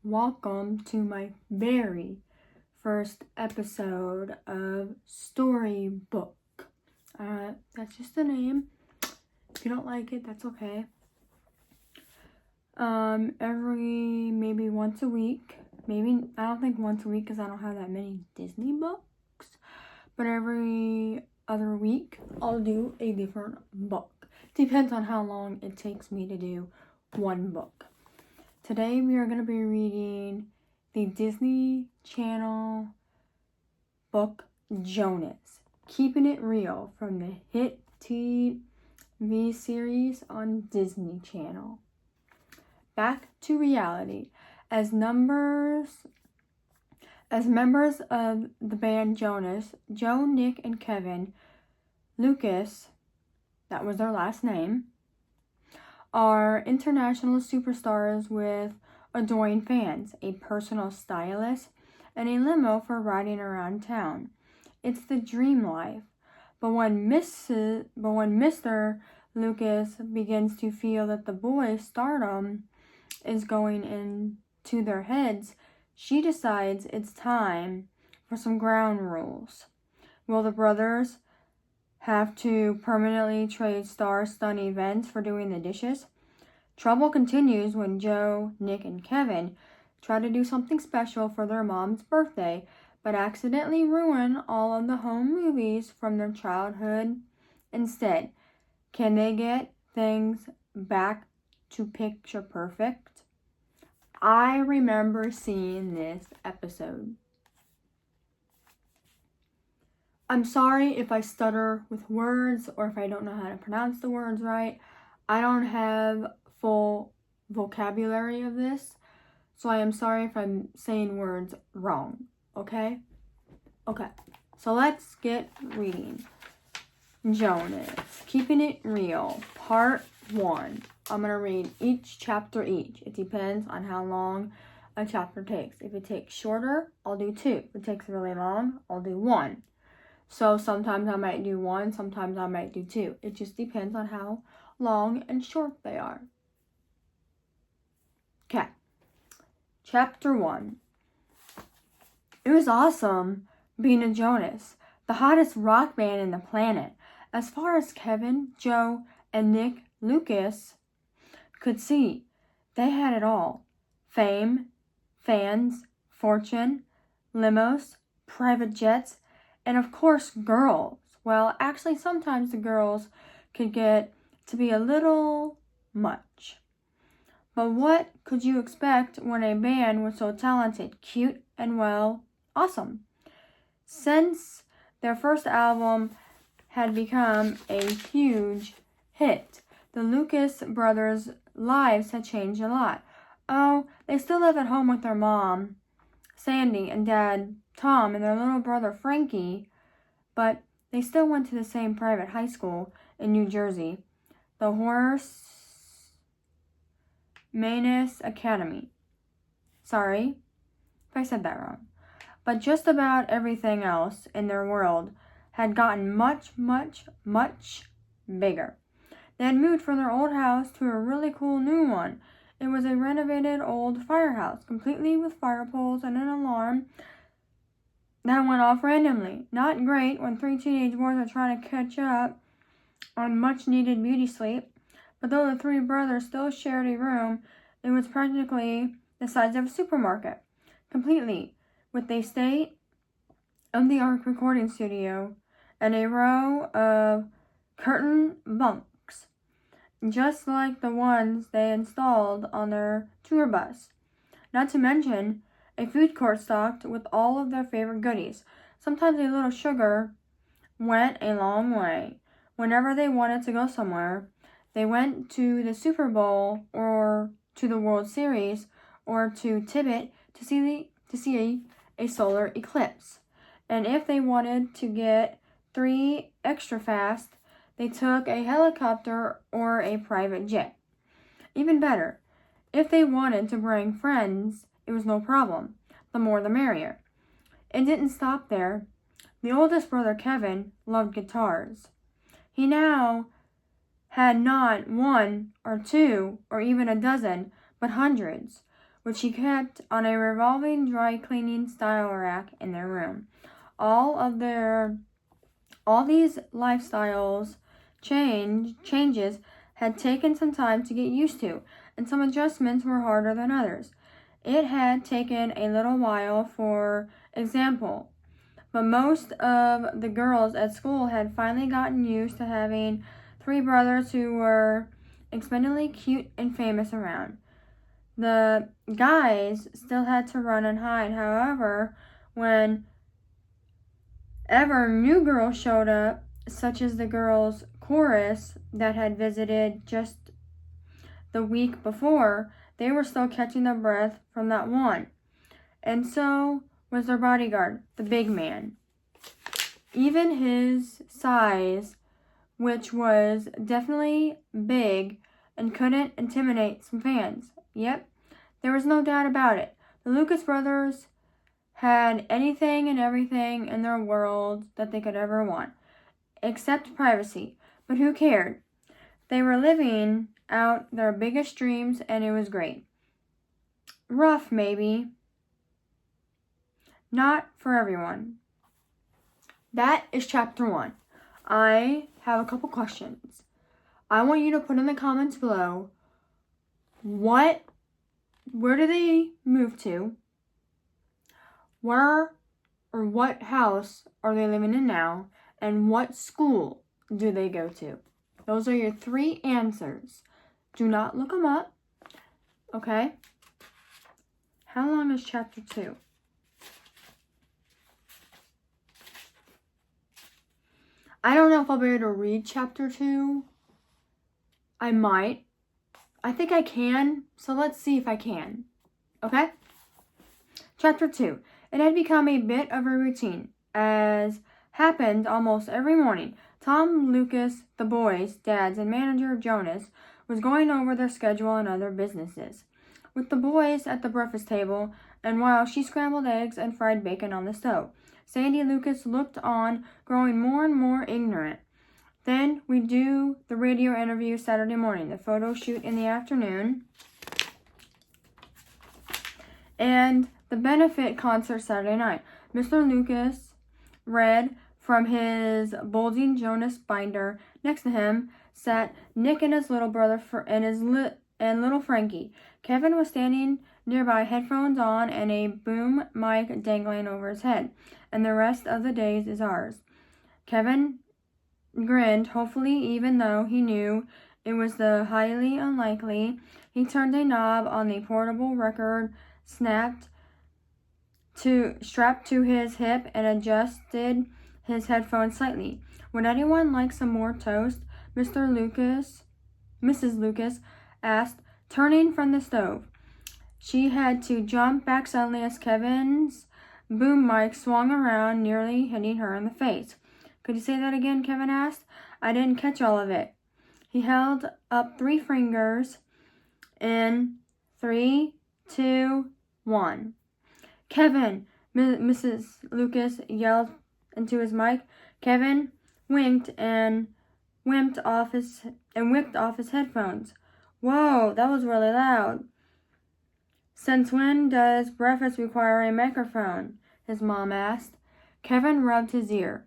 welcome to my very first episode of Storybook. That's just the name. If you don't like it, that's okay. Every maybe once a week, I don't think once a week because I don't have that many Disney books, but every other week I'll do a different book. Depends on how long it takes me to do one book. Today we are going to be reading the Disney Channel book Jonas, Keeping It Real, from the hit TV series on Disney Channel. Back to reality. As members of the band Jonas, Joe, Nick, and Kevin, Lucas, that was their last name, are international superstars with adoring fans, a personal stylist, and a limo for riding around town. It's the dream life. But when Mr. Lucas begins to feel that the boys' stardom is going into their heads, she decides it's time for some ground rules. Will the brothers have to permanently trade star-studded events for doing the dishes? Trouble continues when Joe, Nick, and Kevin try to do something special for their mom's birthday, but accidentally ruin all of the home movies from their childhood instead. Can they get things back to picture perfect? I remember seeing this episode. I'm sorry if I stutter with words or if I don't know how to pronounce the words right. I don't have full vocabulary of this, so I am sorry if I'm saying words wrong, okay? Okay, so let's get reading. Jonas, Keeping It Real, Part 1. I'm going to read each chapter each. It depends on how long a chapter takes. If it takes shorter, I'll do 2. If it takes really long, I'll do 1. So sometimes I might do 1, sometimes I might do 2. It just depends on how long and short they are. Okay. Chapter 1. It was awesome being a Jonas, the hottest rock band in the planet. As far as Kevin, Joe, and Nick Lucas could see, they had it all. Fame, fans, fortune, limos, private jets, and of course, girls. Well, actually, sometimes the girls could get to be a little much. But what could you expect when a band was so talented, cute, and well, awesome? Since their first album had become a huge hit, the Lucas brothers' lives had changed a lot. Oh, they still live at home with their mom, Sandy, and dad, Tom, and their little brother, Frankie, but they still went to the same private high school in New Jersey, the Horace Manus Academy. Sorry if I said that wrong. But just about everything else in their world had gotten much, much, much bigger. They had moved from their old house to a really cool new one. It was a renovated old firehouse, completely with fire poles and an alarm that went off randomly. Not great when 3 teenage boys are trying to catch up on much-needed beauty sleep. But though the 3 brothers still shared a room, it was practically the size of a supermarket, completely with a state-of-the-art recording studio and a row of curtain bunks, just like the ones they installed on their tour bus. Not to mention a food court stocked with all of their favorite goodies. Sometimes a little sugar went a long way. Whenever they wanted to go somewhere, they went to the Super Bowl or to the World Series or to Tibet to see a solar eclipse. And if they wanted to get 3 extra fast, they took a helicopter or a private jet. Even better, if they wanted to bring friends, it was no problem. The more the merrier. It didn't stop there. The oldest brother, Kevin, loved guitars. He now had not 1 or 2 or even a dozen, but hundreds, which he kept on a revolving dry cleaning style rack in their room. All these lifestyles changes had taken some time to get used to, and some adjustments were harder than others. It had taken a little while, for example, but most of the girls at school had finally gotten used to having three brothers who were expendably cute and famous around. The guys still had to run and hide. However, when ever new girls showed up, such as the girls' chorus that had visited just the week before, they were still catching their breath from that one. And so was their bodyguard, the big man. Even his size, which was definitely big and couldn't intimidate some fans. Yep, there was no doubt about it. The Lucas brothers had anything and everything in their world that they could ever want, except privacy. But who cared? They were living out their biggest dreams, and it was great. Rough, maybe. Not for everyone. That is chapter 1. I have a couple questions. I want you to put in the comments below where do they move to? Where or what house are they living in now? And what school do they go to? Those are your 3 answers. Do not look them up. Okay? How long is chapter 2? I don't know if I'll be able to read chapter 2. I might. I think I can, so let's see if I can. Okay? Chapter 2. It had become a bit of a routine, as happened almost every morning. Tom Lucas, the boys' dads, and manager Jonas was going over their schedule and other businesses with the boys at the breakfast table, and while she scrambled eggs and fried bacon on the stove, Sandy Lucas looked on, growing more and more ignorant. Then we do the radio interview Saturday morning, the photo shoot in the afternoon, and the benefit concert Saturday night. Mr. Lucas read from his bulging Jonas binder. Next to him sat Nick and his little brother and little Frankie. Kevin was standing nearby, headphones on and a boom mic dangling over his head. And the rest of the days is ours. Kevin grinned, hopefully, even though he knew it was the highly unlikely. He turned a knob on the portable record, strapped to his hip, and adjusted his headphones slightly. Would anyone like some more toast? Mrs. Lucas asked, turning from the stove. She had to jump back suddenly as Kevin's boom mic swung around, nearly hitting her in the face. Could you say that again? Kevin asked. I didn't catch all of it. He held up 3 fingers in 3, 2, 1. Kevin, Mrs. Lucas yelled into his mic. Kevin winked and whipped off his headphones. Whoa, that was really loud. Since when does breakfast require a microphone? His mom asked. Kevin rubbed his ear.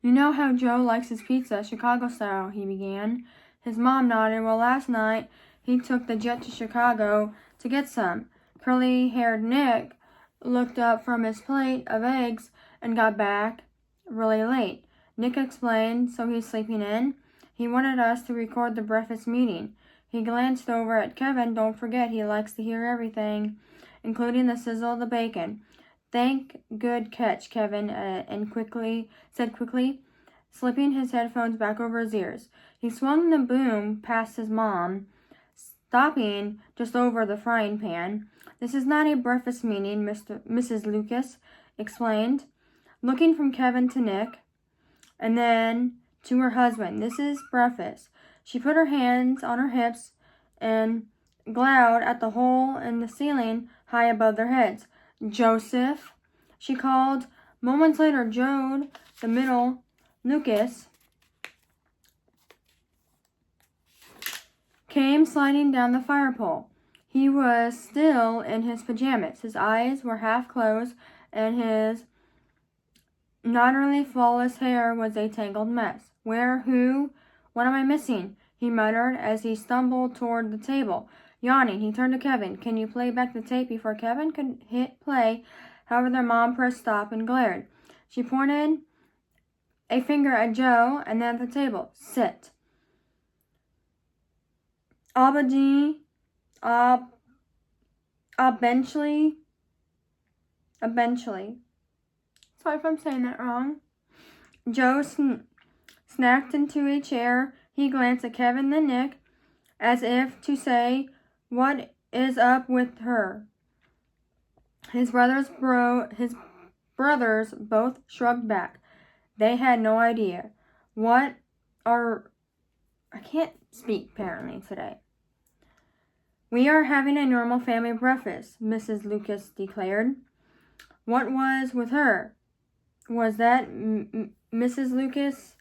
You know how Joe likes his pizza, Chicago style, he began. His mom nodded. Well, last night he took the jet to Chicago to get some. Curly-haired Nick looked up from his plate of eggs and got back really late. Nick explained, so he's sleeping in. He wanted us to record the breakfast meeting. He glanced over at Kevin. Don't forget, he likes to hear everything, including the sizzle of the bacon. Thank good catch, Kevin, said quickly, slipping his headphones back over his ears. He swung the boom past his mom, stopping just over the frying pan. This is not a breakfast meeting, Mrs. Lucas explained, looking from Kevin to Nick, and then to her husband. This is breakfast. She put her hands on her hips and glowered at the hole in the ceiling high above their heads. Joseph, she called. Moments later, Jode, the middle Lucas, came sliding down the fire pole. He was still in his pajamas. His eyes were half closed, and his not really flawless hair was a tangled mess. Where, who, what am I missing? He muttered as he stumbled toward the table. Yawning, he turned to Kevin. Can you play back the tape before Kevin could hit play? However, their mom pressed stop and glared. She pointed a finger at Joe and then at the table. Sit. Eventually, sorry if I'm saying that wrong. Joe snacked into a chair. He glanced at Kevin then Nick, as if to say, what is up with her? His brothers both shrugged back. They had no idea. I can't speak apparently today. We are having a normal family breakfast, Mrs. Lucas declared. What was with her? Was that Mrs. Lucas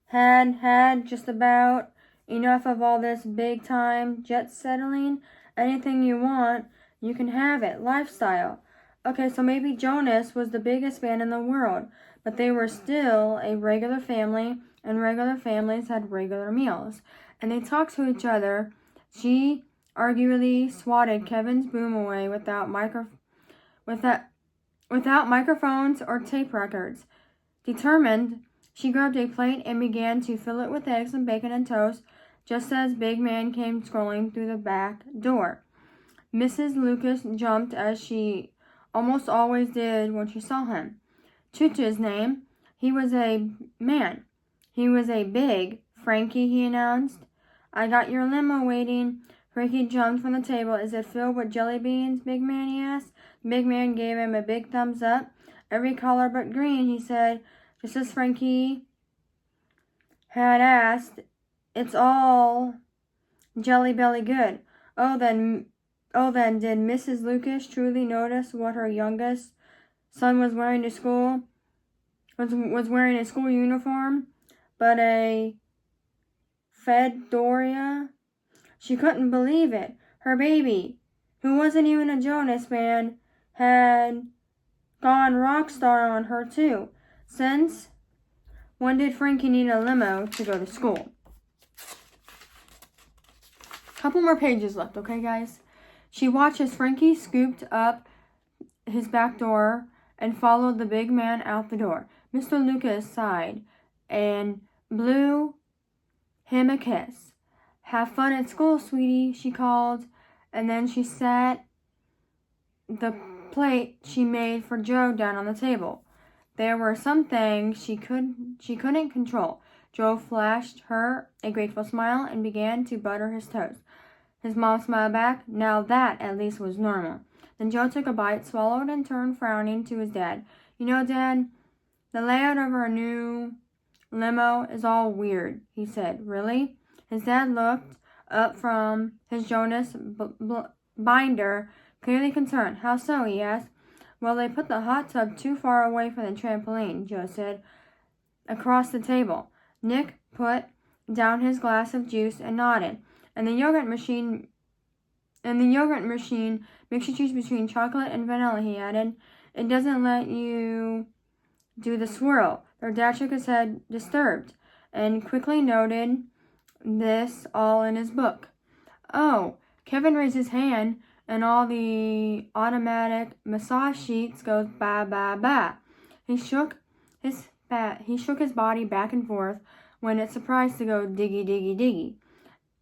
had just about enough of all this big-time jet settling? Anything you want, you can have it. Lifestyle. Okay, so maybe Jonas was the biggest man in the world, but they were still a regular family, and regular families had regular meals. And they talked to each other. She arguably swatted Kevin's boom away without microphones or tape records. Determined, she grabbed a plate and began to fill it with eggs and bacon and toast, just as Big Man came scrolling through the back door. Mrs. Lucas jumped, as she almost always did when she saw him. True to his name, he was a man. He was a big Frankie, he announced. I got your limo waiting. Frankie jumped from the table. Is it filled with jelly beans, Big Man, he asked. Big Man gave him a big thumbs up. Every color but green, he said, just as Frankie had asked. It's all jelly belly good. Oh, then did Mrs. Lucas truly notice what her youngest son was wearing to school? Was wearing a school uniform, but a fedora? She couldn't believe it. Her baby, who wasn't even a Jonas man, had gone rock star on her too. Since when did Frankie need a limo to go to school? Couple more pages left, okay, guys? She watched as Frankie scooped up his back door and followed the big man out the door. Mr. Lucas sighed and blew him a kiss. Have fun at school, sweetie, she called, and then she sat the plate she made for Joe down on the table. There were some things she couldn't control. Joe flashed her a grateful smile and began to butter his toast. His mom smiled back. Now that at least was normal. Then Joe took a bite, swallowed, and turned frowning to his dad. You know, Dad, the layout of our new limo is all weird, he said. Really? His dad looked up from his Jonas binder, clearly concerned. How so? He asked. Well, they put the hot tub too far away from the trampoline, Joe said, across the table. Nick put down his glass of juice and nodded. And the yogurt machine makes you choose between chocolate and vanilla, he added. It doesn't let you do the swirl. Their dad shook his head, disturbed, and quickly noted this all in his book. Oh, Kevin raised his hand, and all the automatic massage sheets goes ba ba ba. He shook his body back and forth when it surprised to go diggy diggy diggy.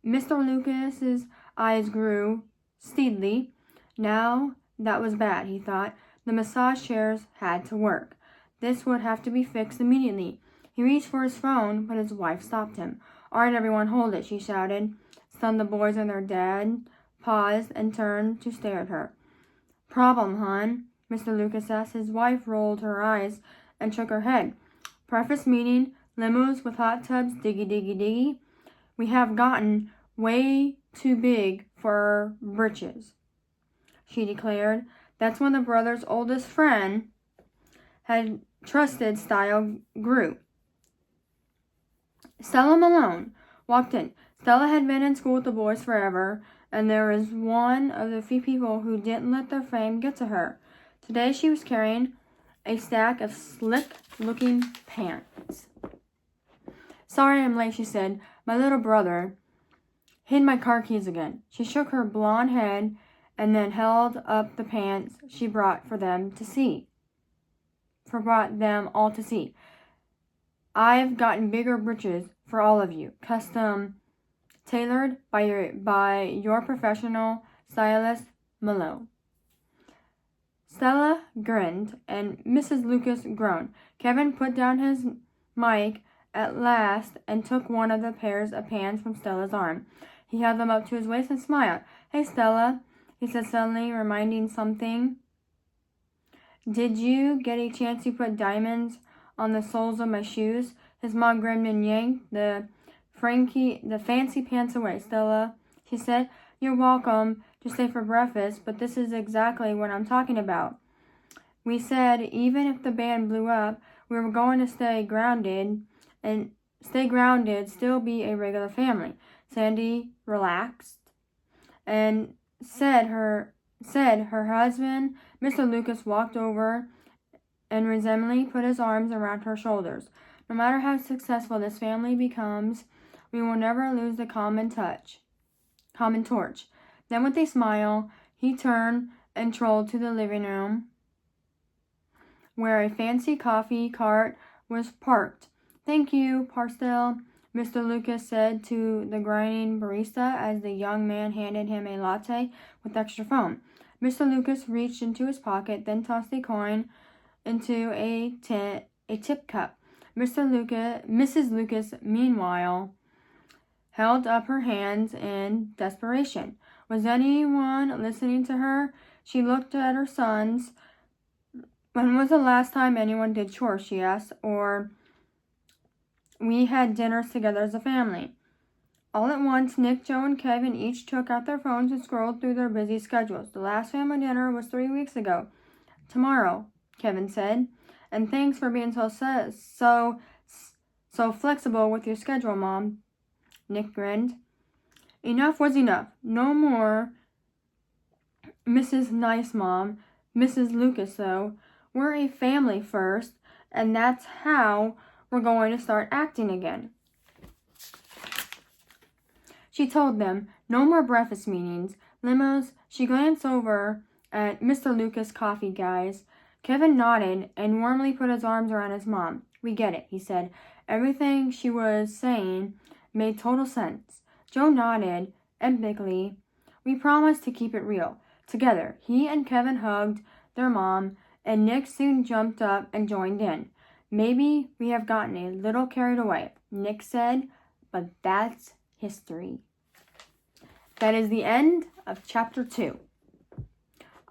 Mr. Lucas's eyes grew steadily. Now that was bad, he thought. The massage chairs had to work. This would have to be fixed immediately. He reached for his phone, but his wife stopped him. All right, everyone, hold it, she shouted. Stunned, the boys and their dad paused and turned to stare at her. Problem, hon? Mr. Lucas asked. His wife rolled her eyes and shook her head. Breakfast meeting, limos with hot tubs, diggy diggy diggy. We have gotten way too big for our britches, she declared. That's when the brothers' oldest friend had trusted style grew. Stella Malone walked in. Stella had been in school with the boys forever, and there was one of the few people who didn't let their fame get to her. Today she was carrying a stack of slick-looking pants. "Sorry I'm late," she said. "My little brother hid my car keys again." She shook her blonde head and then held up the pants she brought for them all to see. "I've gotten bigger breeches for all of you, custom tailored by your professional stylist, Malone." Stella grinned and Mrs. Lucas groaned. Kevin put down his mic at last and took one of the pairs of pants from Stella's arm. He held them up to his waist and smiled. "Hey, Stella," he said, suddenly remembering something. "Did you get a chance to put diamonds on the soles of my shoes?" His mom grinned and yanked the fancy pants away. "Stella," she said, "you're welcome to stay for breakfast, but this is exactly what I'm talking about. We said even if the band blew up, we were going to stay grounded, still be a regular family." Sandy relaxed and said her husband, Mr. Lucas, walked over and resentfully put his arms around her shoulders. "No matter how successful this family becomes, we will never lose the common torch." Then with a smile, he turned and strolled to the living room, where a fancy coffee cart was parked. "Thank you, Parcel," Mr. Lucas said to the grinning barista as the young man handed him a latte with extra foam. Mr. Lucas reached into his pocket, then tossed a coin into a tip cup. Mrs. Lucas, meanwhile, held up her hands in desperation. Was anyone listening to her? She looked at her sons. "When was the last time anyone did chores?" she asked. "Or we had dinners together as a family?" All at once, Nick, Joe, and Kevin each took out their phones and scrolled through their busy schedules. "The last family dinner was 3 weeks ago. Tomorrow," Kevin said. "And thanks for being so flexible with your schedule, Mom." Nick grinned. Enough was enough. No more Mrs. Nice Mom. Mrs. Lucas, though. We're a family first, and that's how we're going to start acting again." She told them. "No more breakfast meetings. Limos." She glanced over at Mr. Lucas' coffee guys. Kevin nodded and warmly put his arms around his mom. "We get it," he said. Everything she was saying made total sense. Joe nodded emphatically. "We promised to keep it real." Together, he and Kevin hugged their mom, and Nick soon jumped up and joined in. "Maybe we have gotten a little carried away," Nick said, "but that's history." That is the end of chapter 2.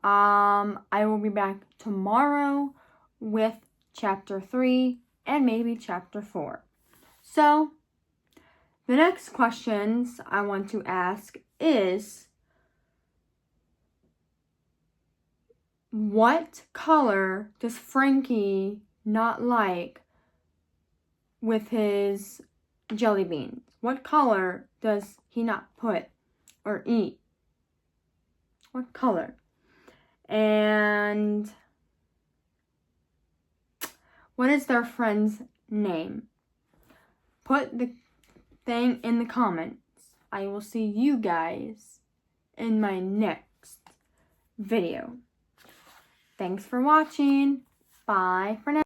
I will be back tomorrow with chapter 3 and maybe chapter 4. So, the next questions I want to ask is, what color does Frankie not like with his jelly beans? What color does he not put or eat? What color? And what is their friend's name? Put the thing in the comments. I will see you guys in my next video. Thanks for watching. Bye for now.